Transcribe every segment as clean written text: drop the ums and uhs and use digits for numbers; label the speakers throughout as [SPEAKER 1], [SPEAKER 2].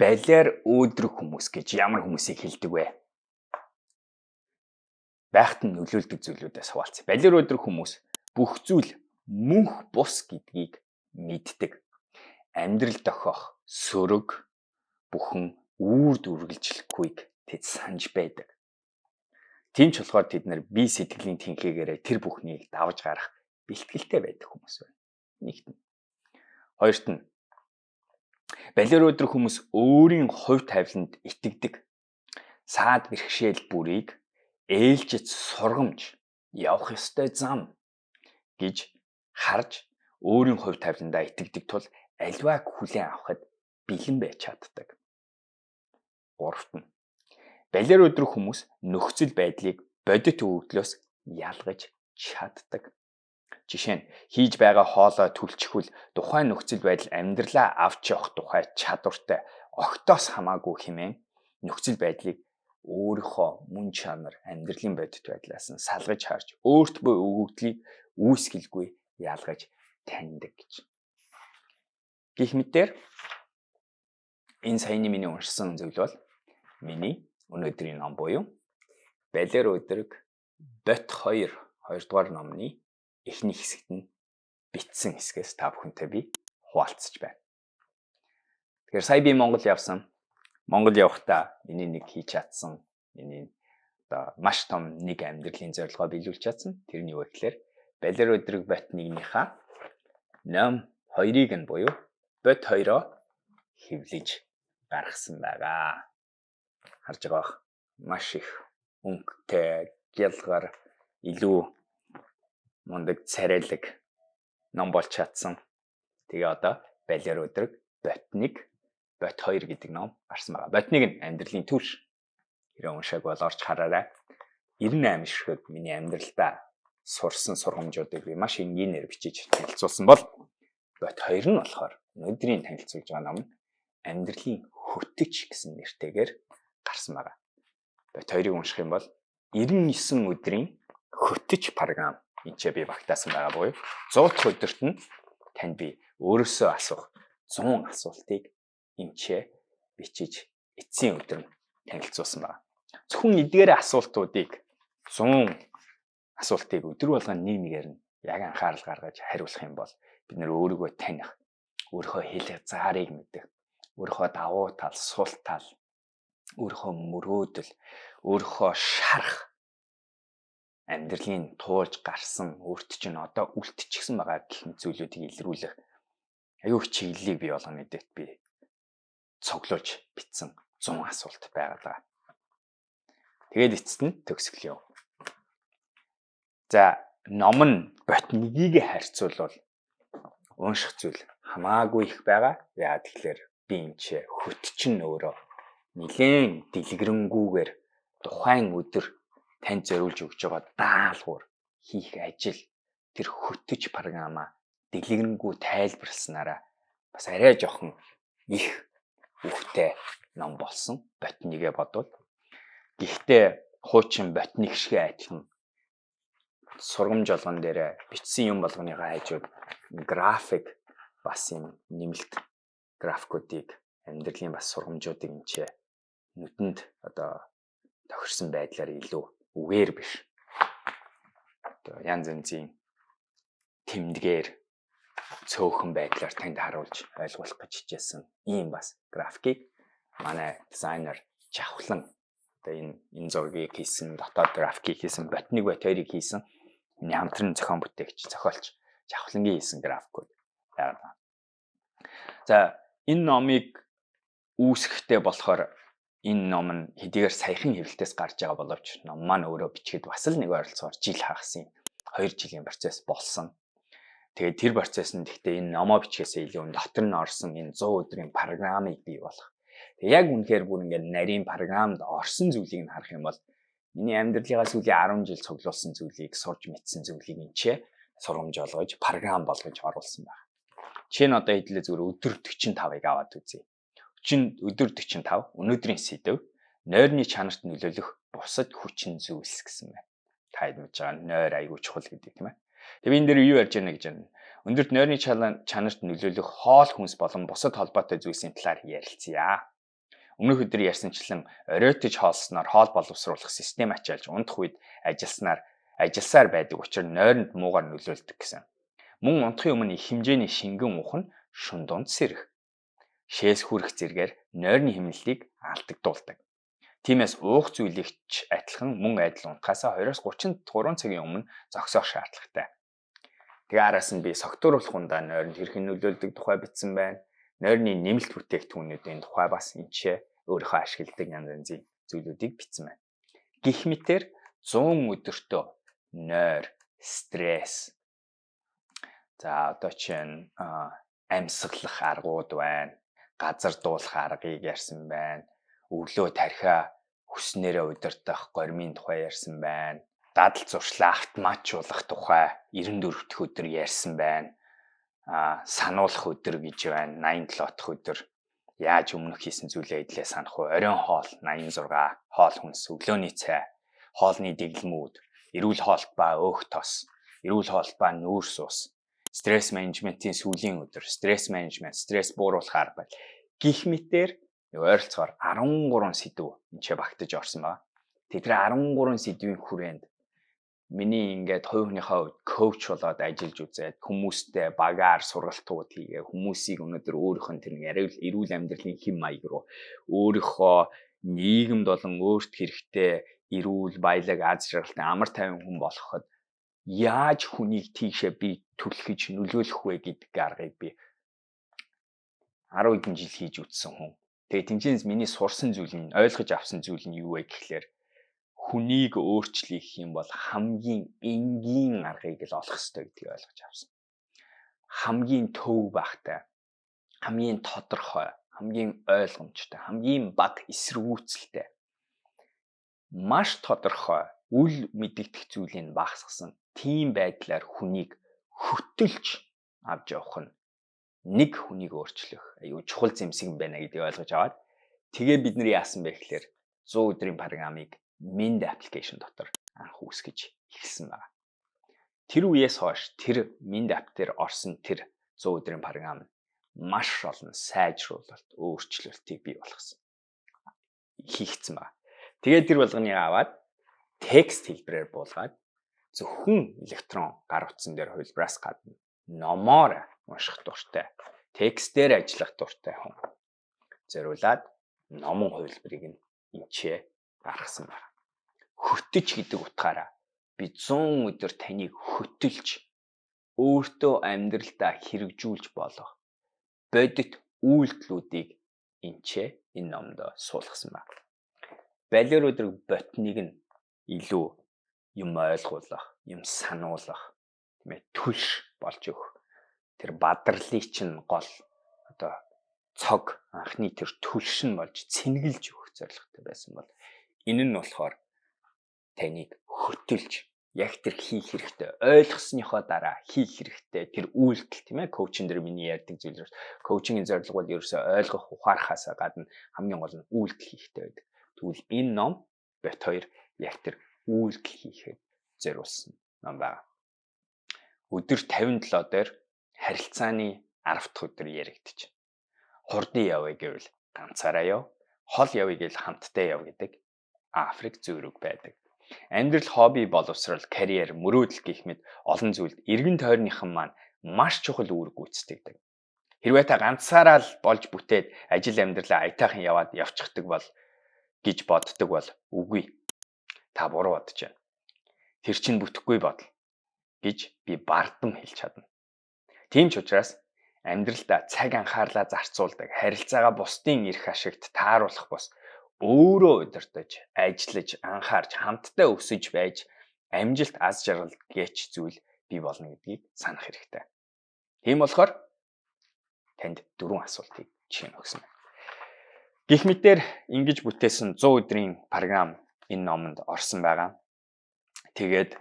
[SPEAKER 1] Балиар өөдрөг хүмүүс гэж ямар хүмүүсийг хэлдэг вэ? Байхад нь нөлөөлдөг зүйлүүдээс хуваалцъя. Балиар өөдрөг хүмүүс бүх зүйл мөнх бус гэдгийг мэддэг. Амьдрал дохиох сөрөг бүхэн үрд үргэлжлэхгүйг тэд санаж байдаг. Тийм ч болохоор тэд нар бие сэтгэлийн тэнхээгээр тэр бүхнийг давж гарах бэлтгэлтэй байдаг хүмүүс байна. Нэгт нь. Хоёрт нь балиар өөдрөг хүмүүс өөрийн хувь тавиланд итгэдэг. Саад бэрхшээл бүрийг ээлжид сургамж, явах ёстой зам гэж харж өөрийн хувь тавиландаа итгэдэг тул аливааг хүлээн авахд бэлэн байж чаддаг. Гуравт нь балиар өөдрөг хүмүүс нөхцөл байдлыг бодит өгөгдлөөс ялгаж чаддаг. Жишээ нь хийж байгаа хоолой түлчхүүл тухайн нөхцөл байдал амьдралаа авч явах тухай чадвартай огтоос хамаагүй хэмээн нөхцөл байдлыг өөрийнхөө мөн чанар амьдралын бодит байдлаас нь салгаж харж өөрт буй өгөгдлийг үүсгэлгүй ялгаж таньдаг гэж. Гэх мэтээр энэ саяны миний уншсан зүйл бол миний өнөөдрийн ном буюу Балиар өөдрөг бот 2 дугаар номны эхний хэсэгт нь бичсэн хэсгээс та бүхэнтэй би хуваалцаж байна. Тэгэхээр сая би Монгол явсан. Монгол явахдаа миний нэг хийж чадсан миний маш том нэг амьдралын зорилгоо биелүүлж чадсан. Тэр нь юу вэ гэхээр балиар өөдрөг бот 1-ийнхаа ном 2-ыг нь буюу бот 2-оо хэвлэж гаргасан байгаа. Харж байгаа бах. Маш их өнгөтэй, гялгар, илүү мундаг царайлаг ном болж чадсан. Тэгээ одоо балиар өөдрөг бот 1, бот 2 гэдэг ном гарсан байгаа. Бот 1 нь амьдралын түлш. Хэрэг уншааг бол орж хараарай. 98 ширхэг миний амьдралдаа сурсан сургамжуудыг би маш энгийнээр бичиж танилцуулсан бол бот 2 нь болохоор өнөөдрийн танилцуулж байгаа ном нь амьдралын хөтөч гэсэн нэртэйгээр гарсан байгаа. Бот 2-ыг унших юм бол 99 өдрийн хөтөч програм энэчээ би багтаасан байгаа буюу 100 дахь өдөрт нь танд би өөрөөсөө асуух 100 асуултыг энэчээ бичиж эцсийн өдөр нь танилцуулсан байна. Зөвхөн эдгээр асуултуудыг 100 асуултыг өдөр болгон нэгээр нь яг анхаарал гаргаж хариулах юм бол бид нэр өөрийгөө таних, өөрийнхөө хэлэх заарыг мэдэх, өөрийнхөө давуу тал, сул тал, өөрийнхөө мөрөөдөл, өөрийнхөө шарах амьдралын туулж гарсан өөрт чинь одоо үлдчихсэн байгаа гэх мэт зүйлүүдийг илрүүлэх аюу их чиглэлийг бий болгоно гэдэгт би цуглуулж бичсэн 100 асуулт байгаа. Тэгээд эцэст нь төгсгөл юм. За, ном нь бот 1-ийг харьцуулбал унших зүйл хамаагүй их байгаа. Яа тэгэхээр би энэ хөтчин өөрөө нилээн дэлгэрэнгүйгээр тухайн өдөр танд зориулж өгч байгаа даалгавар хийх ажил тэр хөтөч програмаа дэлгэрэнгүй тайлбарласнараа бас арай жоохон их үхтэй ном болсон бот 1-гээ бодвол. Гэхдээ хуучин бот 1 шиг адилхан сургамж болгон дээр бичсэн юм болгоныхаа хажууд график бас юм нэмэлт графикуудыг амьдралын бас сургамжуудыг энэ нүдэнд одоо тохирсон байдлаар илүү үгээр биш. Одоо янз янзын тэмдгээр цөөхөн байдлаар танд харуулж ойлгуулах гэж хичээсэн ийм бас графикийг манай дизайнер Жавхлан одоо энэ зургийг хийсэн, дотоод графикийг хийсэн, бот 1 бот 2-ыг хийсэн миний хамтран зохион бүтээгч, зохиолч Жавхлангийн хийсэн графикууд байна. За, энэ номыг үүсгэхдээ болохоор энэ ном нь хэдийгээр саяхан хэвлэлтээс гарч байгаа боловч ном маань өөрөө бичгээд бас л нэг ойролцоогоор жил хагас юм 2 жилийн процесс болсон. Тэгээд тэр процессыг гэхдээ энэ номоо бичгээсээ илүү дотор нь орсон энэ 100 өдрийн програмыг бий болгох. Тэг яг үнэхээр бүр ингээд нарийн програмд орсон зүйлийг нь харах юм бол миний амьдралынхаа сүүлийн 10 жил цуглуулсан зүйлийг сурж мэдсэн зүйлийг энчээ сургамж олгож програм болгож оруулсан байна. Жишээ нь одоо хэдлээ зүгээр өдөр 45-ыг аваад үзье. Өдөр 45 өнөөдрийн сэдэв нойрны чанарт нөлөөлөх бусад хүчин зүйлс гэсэн байна. Та хэд мэдж байгаа нойр аягүй чухал гэдэг тийм ээ. Тэгээ энэ дээр юу ярьж байна гэж байна. Өндөрт нойрны чанарт нөлөөлөх хоол хүнс болон бусад холбоотой зүйлсийн талаар ярилцъя. Өмнөх өдөр ярьсанчлан оройтож хоолсноор хоол боловсруулах систем ачаалж унтах үед ажилласаар байдаг учраас нойронд муугар нөлөөлдөг гэсэн. Мөн унтахын өмнө их хэмжээний шингэн ухна шун дунд сэрэх. Шээс хүрэх зэргээр нойрны хэмнэлтийг алдагдуулдаг. Тиймээс уух зүйлийг ч адилхан мөн адил унтахаас 20-33 цагийн өмнө зогсоох шаардлагатай. Тэгээ араас нь би согтууруулах ундаа нойронд хэрхэн нөлөөлдөг тухай бичсэн байна. Нойрны нэмэлт бүтээгдэхүүнүүдийн тухай бас энэчээ өөрийнхөө ашигладаг янз янзын зүйлүүдийг бичсэн байна. Гэх мэтэр 100 өдөртөө нойр, стресс. За одоо чинь амьсгалах аргууд байна. Газар дуулах аргыг ярьсан байна. Өглөө тархиа хүснээрээ удирдах гормын тухай ярьсан байна. Дадал зуршлаа автоматжуулах тухай 94 дахь өдөр ярьсан байна. Сануулах өдөр гэж байна. 87 дахь өдөр. Яаж өмнөх хийсэн зүйлээ эдлээ санах вэ? Оройн хоол 86, хоол хүнс, өглөөний цай, хоолны дэглэмүүд, эрүүл хоолт ба өөх тос, эрүүл хоолт ба нүүрс ус, стресс менежментийн сүүлийн өдөр, стресс менежмент, стресс бууруулах арга барил. Гэх мэтэр ойролцоогоор 13 сэдв энэ багтаж орсон байна. Тэр 13 сэдвийн хүрээнд миний ингээд хувь хүнийхээ хувьд коуч болоод ажиллаж үзээд хүмүүстэй багаар сургалтууд хийгээ хүмүүсийг өнөөдөр өөрийнх нь тэр эрүүл амьдралын хэм маяг руу өөрийнхөө нийгэмд болон өөрт хэрэгтэй эрүүл баялаг аз жаргалтай амар тайван хүн болгоход яаж хүнийг тийшээ би түлхэж нөлөөлөх вэ гэдэг аргыг би 10 хэдэн жил хийж үтсэн хүн. Тэгээ тэнцэнс миний сурсан зүйл нь ойлгож авсан зүйл нь юу вэ гэхлээр хүнийг өөрчлөх юм бол хамгийн энгийн аргыг л олох ёстой гэдгийг ойлгож авсан. Хамгийн төв багтай, хамгийн тодорхой, хамгийн ойлгомжтой, хамгийн бага эсэргүүцэлтэй. Маш тодорхой үл мэдэгдэх зүйлийг багасгасан тийм байдлаар хүнийг хөтөлж авч явах нь нэг хүнийг өөрчлөх аюу чухал зэмсэг юм байна гэдгийг ойлгож аваад тэгээ бид нар яасан бэ гэхлээр 100 өдрийн програмыг Mind application дотор анх үүсгэж эхэлсэн байна. Тэр үеэс хойш тэр Mind app дээр орсон тэр 100 өдрийн програм маш олон сайжруулалт, өөрчлөлтийг бий болгосон. Хийгдсэн байна. Тэгээд тэр болгоныг аваад текст хэлбэрээр буулгаад зөвхөн электрон гар утсан дээр хувилбараас гадна номоор унших дуртай, текстээр ажиллах дуртай хүн зориулаад номон хувилбарыг нь энчээ гаргасан байна. Хөтөж гэдэг утгаараа би 100 өдөр таныг хөтөлж өөртөө амьдралдаа хэрэгжүүлж болох бодит үйлдэлүүдийг энчээ энэ номд суулгасан байна. Балер өдрөг ботныг нь илүү юм ойлгуулах, юм сануулах, тийм ээ түлш болж өгөх. Тэр бадралыг чинь гол одоо цог анхны тэр түлш нь болж цэнгэлж өгөх зорилготой байсан бол энэ нь болохоор таныг хөтөлж яг тэр хийх хэрэгтэй ойлгосныхоо дараа хийх хэрэгтэй тэр үйлдэл тийм ээ коучинг дээр миний ярьдаг зүйл нь коучингийн зорилго бол ерөөсөө ойлгох ухаарахаас гадна хамгийн гол нь үйлдэл хийхтэй байдаг. Тэгвэл энэ ном бот хоёр яг тэр үйлдэл хийхэд зориулсан ном байна. Өдөр 57 дээр харилцааны 10 дахь өдөр яригдчих. Хурдан явъя гэвэл ганцаараа яв, хол явъя гэвэл хамтдаа яв гэдэг Африк зүйрэг байдаг. Амьдрал, хобби, боловсрал, карьер, мөрөөдөл гэх мэт олон зүйлд эргэн тойрныхан маань маш чухал үүрэг гүйцэтгэдэг. Хэрвээ та ганцаараа л болж бүтээд ажил амьдралаа аятайхан яваад явчихдаг бол гэж боддог бол үгүй. Та буруу бодож байна. Тэр чинь бүтэхгүй бодол гэж би бардам хэлж чадна. Тийм ч учраас амьдралдаа цаг анхаарлаа зарцуулдаг, харилцаагаа бусдын эрх ашигт тааруулах бус өөрөө удирдах, ажиллаж, анхаарч, хамтдаа өсөж байж амжилт аз жаргал гээч зүйл бий болно гэдгийг санах хэрэгтэй. Тийм болохоор танд 4 асуултыг жишээ нь өгсөн байна. Гэх мэтээр ингэж бүтээсэн 100 өдрийн програм энэ номонд орсон байгаа. Тэгээд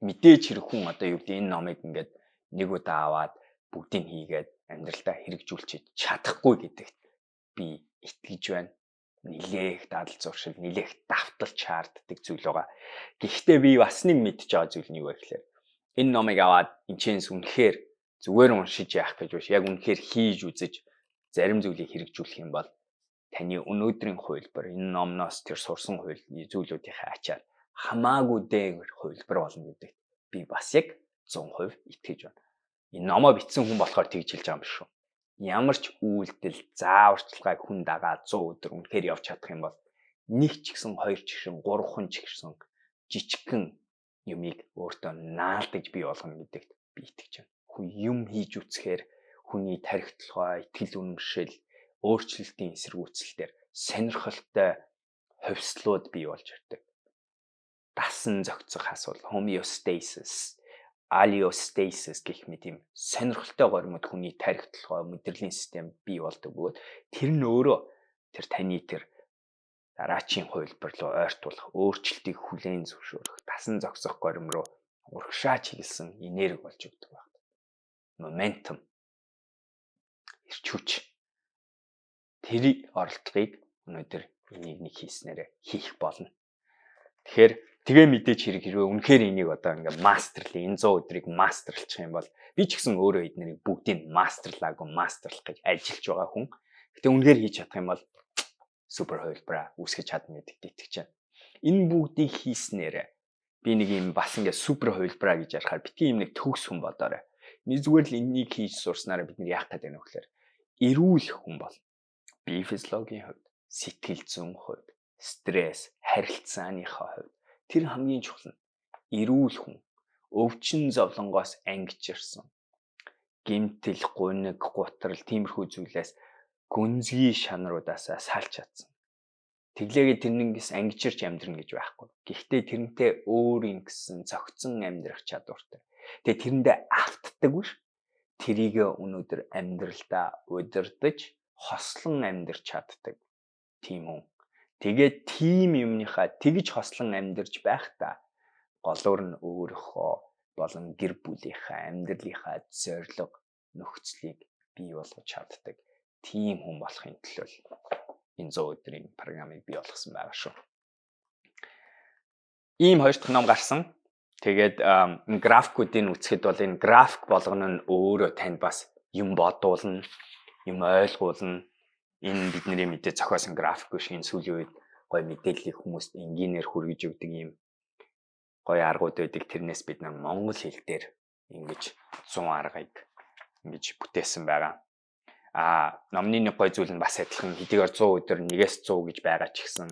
[SPEAKER 1] мэдээж хэрэг хүн одоо юу гэдэг энэ номыг ингээд нэг удаа аваад бүгдийг хийгээд амьдралдаа хэрэгжүүлчих чадахгүй гэдэгт би итгэж байна. Нилээх дадал зуршил, нилээх давталж шаарддаг зүйл байгаа. Гэхдээ би бас нэг мэдж байгаа зүйл нь юу вэ гэхээр энэ номыг аваад энэчээс үнэхээр зүгээр уншиж яах гэж биш. Яг үнэхээр хийж үзэж зарим зүйлийг хэрэгжүүлэх юм бол таны өнөөдрийн хувилбар энэ номноос тэр сурсан зүйлүүдийнхээ ачаар хамаагүй дээр хувилбар болно гэдэг би бас яг 100% итгэж байна. Энэ номоо бичсэн хүн болохоор тэгж хэлж байгаа юм шүү. Ямар ч үйлдэл, зааварчилгааг хүн дагаад 100 өдөр үнэхээр явж чадах юм бол нэг ч гэсэн, хоёр ч гэсэн, гурван ч гэсэн жижигхэн юмыг өөртөө наалдаж бий болгоно гэдэгт би итгэж байна. Хүн юм хийж үцхээр хүний тархи толгой, итгэл үнэмшил, өөрчлөлтийн эсэргүүцэлээр сонирхолтой хувьслууд бий болж ирдэг. Дасан зохицох асуудал, homeostasis, allostasis гэх мэт юм сонирхолтой гормод хүний тархи толгой, мэдрэлийн систем бий болдог бөгөөд тэр нь өөрөө тэр таны тэр дараачийн хувилбар руу ойртуулах, өөрчлөлтийг хүлээн зөвшөөрөх, дасан зохицох горим руу урагшаа чиглэсэн энерги болж өгдөг байна. Momentum, эрч хүч. Тэр оролдлогыг өнөөдөр энийг нэг хийснээр хийх болно. Тэгэхээр тэгээ мэдээж хэрэг үнэхээр энийг одоо ингээд мастерлах, энэ 100 өдрийг мастерлчих юм бол би ч гэсэн өөрөө эднийг бүгдийг мастерлах гэж ажиллаж байгаа хүн. Гэтэ үнэхээр хийж чадах юм бол супер хувилбараа үүсгэж чадна гэдэгт итгэж байна. Энэ бүгдийг хийснээр би нэг юм бас ингээд супер хувилбараа гэж ярихаар битгий юм нэг төгс хүн бодоорой. Би зүгээр л энийг хийж сурснараа бид нар яах гэдэг нь вэ гэхээр эрүүл хүн бол бие физиологийн хувьд, сэтгэл зүйн хувьд, стресс, харилцааныхаа хувьд тэр хамгийн чухал нь эрүүл хүн өвчин зовлонгоос ангижирсан гэмтэл, гуниг, гутрал тиймэрхүү зүйлээс гүнзгий шанаруудаасаа салж чадсан. Тэглээгээ тэрнээс ангижирч амьдрна гэж байхгүй. Гэхдээ тэрнтэй өөрийн гэсэн цогцсон амьдрах чадвартай. Тэгээ тэрэндээ автдаг биш. Тэрийг өнөөдөр амьдралдаа удирдах, хослон амьдрч чаддаг. Тийм үү. Тэгээд тийм юмныхаа тэгж хослон амьдрч байхдаа голуур нь өөрийнхөө болон гэр бүлийнхаа амьдралынхаа зорилго нөхцөлийг бий болгож чаддаг. Тийм хүн болохын тулд энэ 100 өдрийн програмыг бий болгосон байгаа шүү. Ийм хоёр дахь ном гарсан. Тэгээд энэ графикуудыг үзэхэд бол энэ график болгоно нь өөрөө танд бас юм бодуулна, юм ойлгуулна. Энэ бидний мэдээ зохиосон график биш. Энэ сүүлийн үед гой мэдээллийг хүмүүст энгийнээр хүргэж өгдөг юм гой аргууд байдаг. Тэрнээс бид нар монгол хэл дээр ингэж 100 аргыг ингэж бүтээсэн байгаа. Номны нэг гой зүйл нь бас адилхан хэдийгээр 100 өдөр 1-100 гэж байгаа ч гэсэн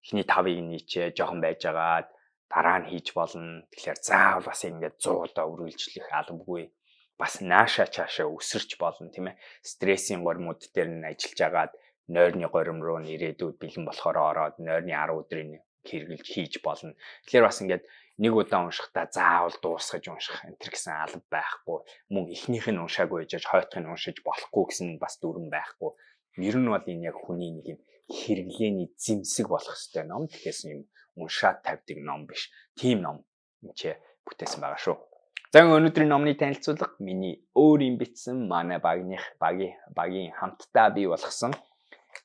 [SPEAKER 1] эхний 5-ыг нийчээ жоохон байжгаад дараа нь хийж болно. Тэгэхээр заавал бас ингэж 100-удаа үргэлжлэх албагүй. Бас нааша чаашаа өсөрч болно тийм ээ. Стрессийн гормууд дээр нь ажиллаж агаад нойрны горим руу ирээдүйд бэлэн болохоор ороод нойрны 10 өдрийн хэрэгжилж хийж болно. Тэгэхээр бас ингэж нэг удаа уншихдаа заавал дуусгаж унших энэ гэсэн алба байхгүй. Мөн эхнийх нь уншаагүй байж хойдох нь уншиж болохгүй гэсэн бас дүрэн байхгүй. Ер нь бол энэ яг хүний нэг юм хэрэглээний зэмсэг болох ёстой ном. Тэгэхээс юм уншаад тавьдаг ном биш. Тим ном энэ бүтээсэн байгаа шүү. За өнөөдрийн номны танилцуулга миний өөрийн бичсэн манай багийн хамтдаа бий болгосон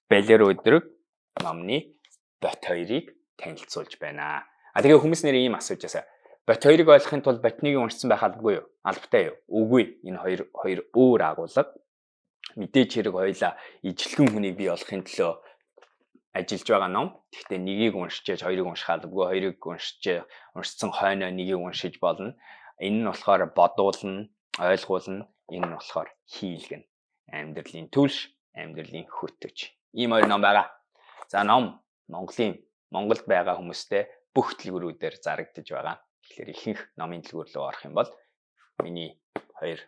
[SPEAKER 1] Балер өдрөг номны бот 2-ыг танилцуулж байна. Тэгээ хүмүүс нэр ийм асууж байсаа. Бот 2-ыг ойлгохын тулд ботныг уншсан байх албагүй юу? Албатай юу? Үгүй. Энэ хоёр өөр агуулга. Мэдээж хэрэг хоёлаа ижилхэн хүнийг бий болгохын төлөө ажиллаж байгаа ном. Гэхдээ нэгийг уншиж, хоёрыг унших албагүй, хоёрыг уншсан хойноо нэгийг уншиж болно. Энэ нь болохоор бодуулна, ойлгуулна. Энэ нь болохоор хийлгэнэ. Амьдралын түлш, амьдралын хөтөч. Ийм хоёр ном байгаа. За ном Монголд байгаа хүмүүстэй бүх дэлгүүрүүдээр зарагдаж байгаа. Тэгэхээр ихэнх номын дэлгүүр рүү орох юм бол миний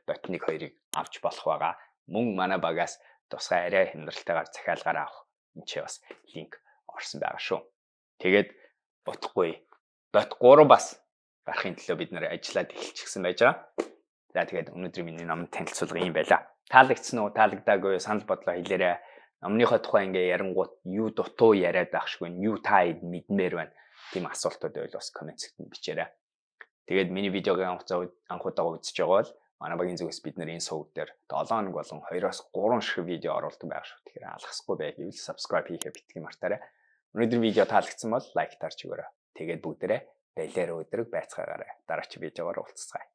[SPEAKER 1] ботник 2-ыг авч болох байгаа. Мөн манай багаас тусгай арай хямдралтайгаар захиалгаар авах энэ бас линк орсон байгаа шүү. Тэгээд утгагүй бот 3 бас гарахын төлөө бид нэр ажиллаад эхэлчихсэн байж байгаа. За тэгээд өнөөдрийн миний номын танилцуулга юм байла. Таалагдсан уу? Таалагдаагүй санал бодлоо хэлээрэй. Номныхоо тухай ингээ ярангуут юу дутуу яриад ахшгүй, юу та мэдмээр байна. Тийм асуултууд байвал бас комент сектэнд бичээрэй. Тэгээд миний видеог анхудаага үзэж байгаа бол манай багийн зүгээс бид нэр энэ сувг дээр 7 хоног болон 2-оос 3 шиг видео оруулдаг байх шүү. Тэгэхээр алхахгүй байвал subscribe хийхээ битгий мартаарай. Өнөөдрийн видео таалагдсан бол лайк тарч өгөөрэй. Тэгээд бүгдээрээ баялаар өдрөг байцгаагаарай. Дараагийн видеогоор уулзцгаая.